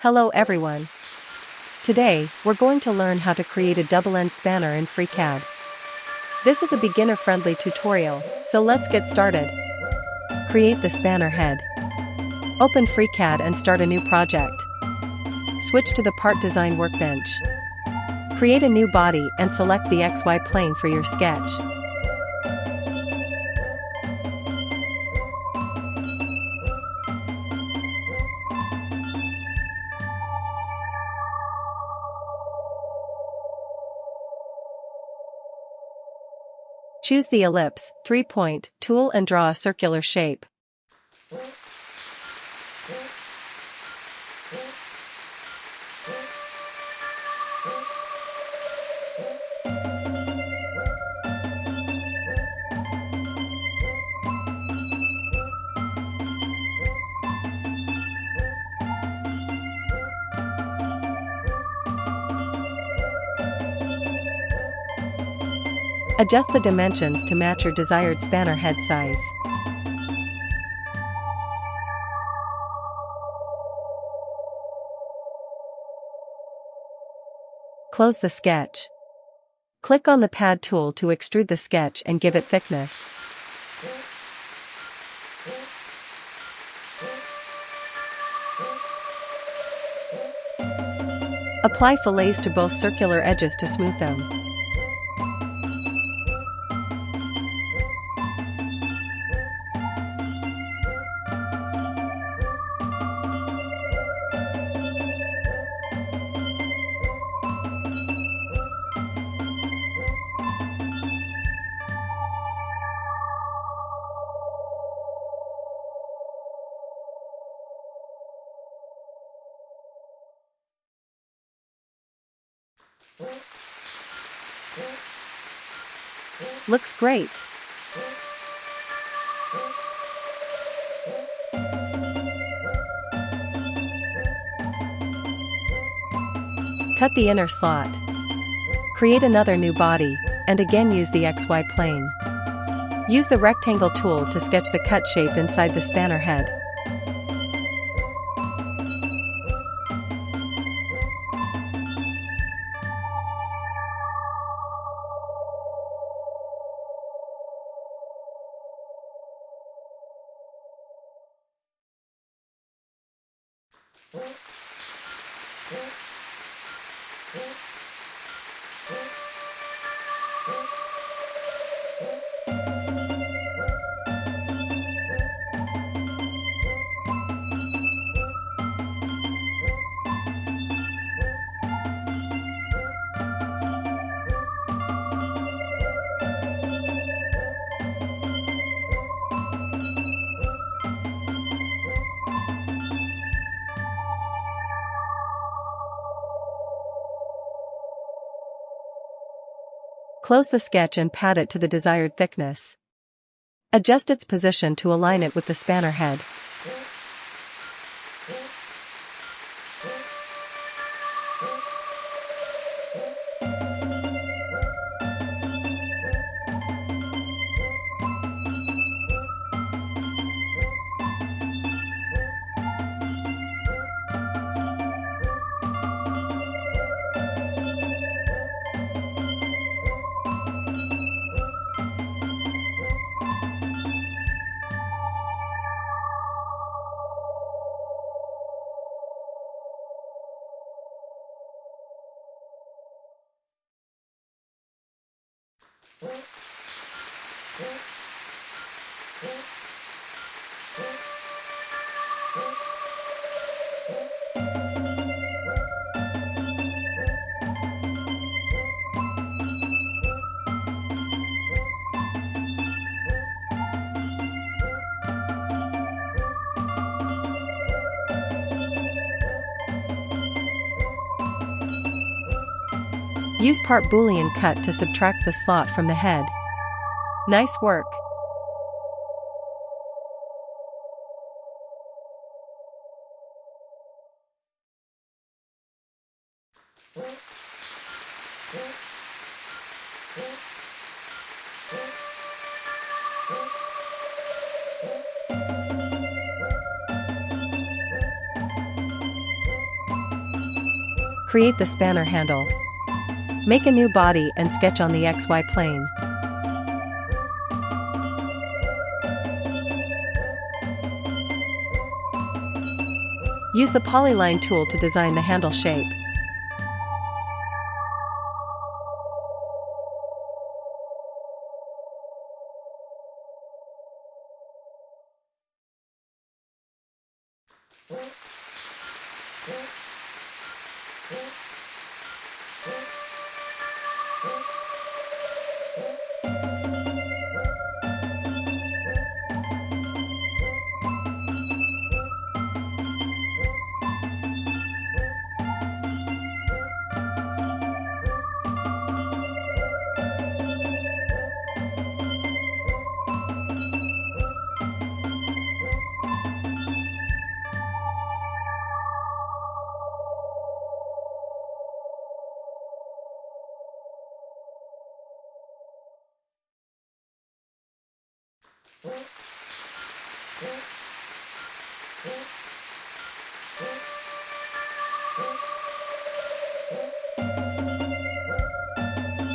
Hello everyone. Today, we're going to learn how to create a double-end spanner in FreeCAD. This is a beginner-friendly tutorial, so let's get started. Create the spanner head. Open FreeCAD and start a new project. Switch to the Part Design Workbench. Create a new body and select the XY plane for your sketch. Choose the ellipse, 3-point tool and draw a circular shape. Adjust the dimensions to match your desired spanner head size. Close the sketch. Click on the pad tool to extrude the sketch and give it thickness. Apply fillets to both circular edges to smooth them. Looks great! Cut the inner slot. Create another new body, and again use the XY plane. Use the rectangle tool to sketch the cut shape inside the spanner head. Close the sketch and pat it to the desired thickness. Adjust its position to align it with the spanner head. Use part Boolean Cut to subtract the slot from the head. Nice work! Create the spanner handle. Make a new body and sketch on the XY plane. Use the polyline tool to design the handle shape.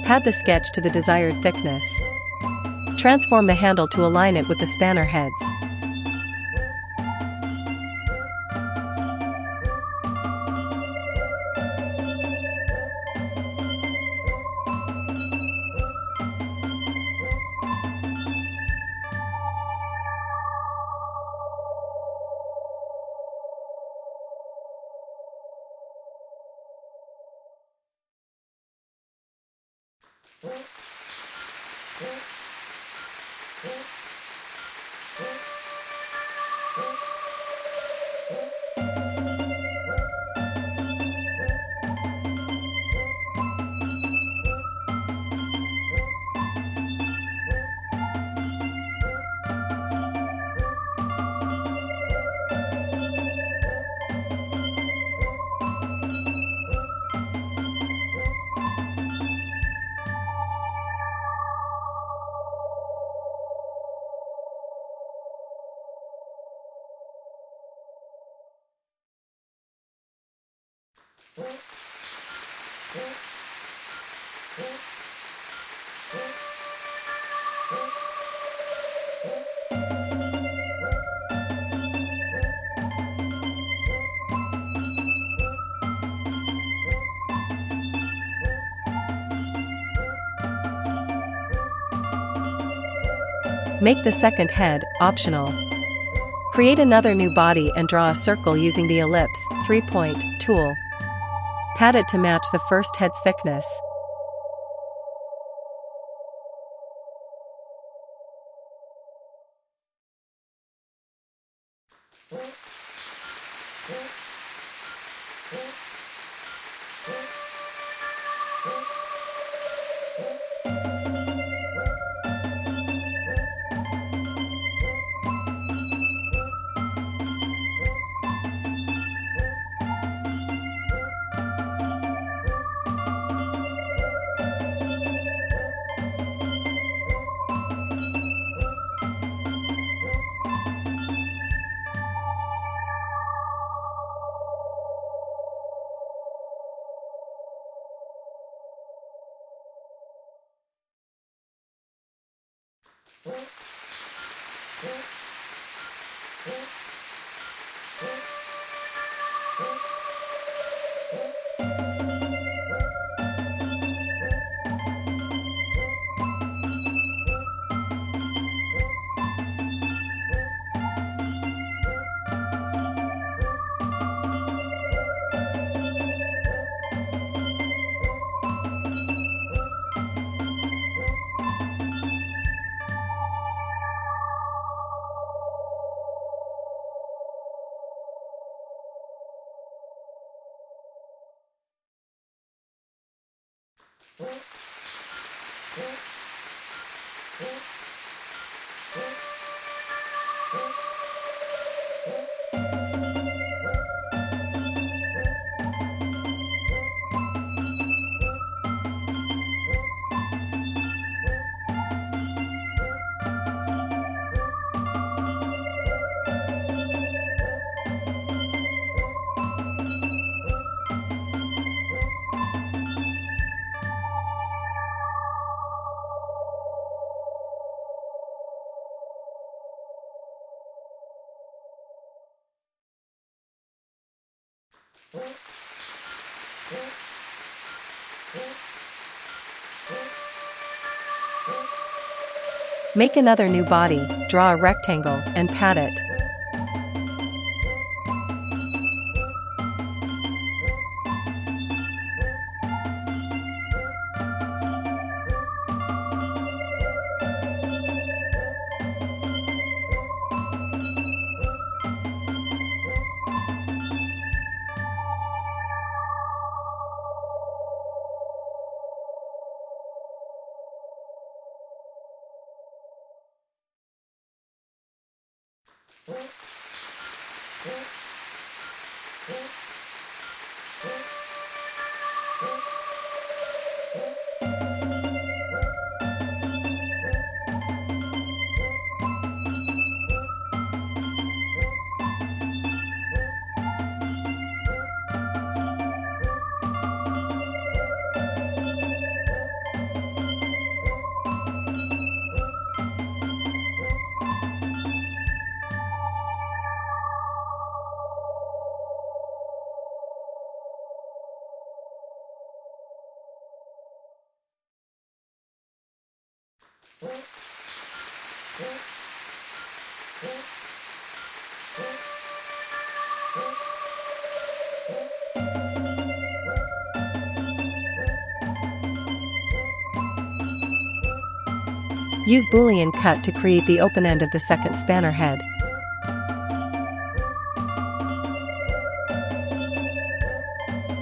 Pad the sketch to the desired thickness. Transform the handle to align it with the spanner heads. Make the second head optional. Create another new body and draw a circle using the ellipse 3-point tool. Pad it to match the first head's thickness. Make another new body, draw a rectangle, and pat it. Use Boolean Cut to create the open end of the second spanner head.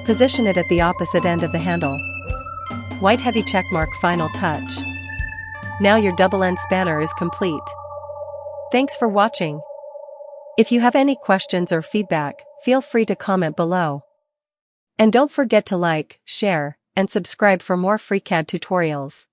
Position it at the opposite end of the handle. White heavy checkmark final touch. Now your double-end spanner is complete. Thanks for watching. If you have any questions or feedback, feel free to comment below. And don't forget to like, share, and subscribe for more FreeCAD tutorials.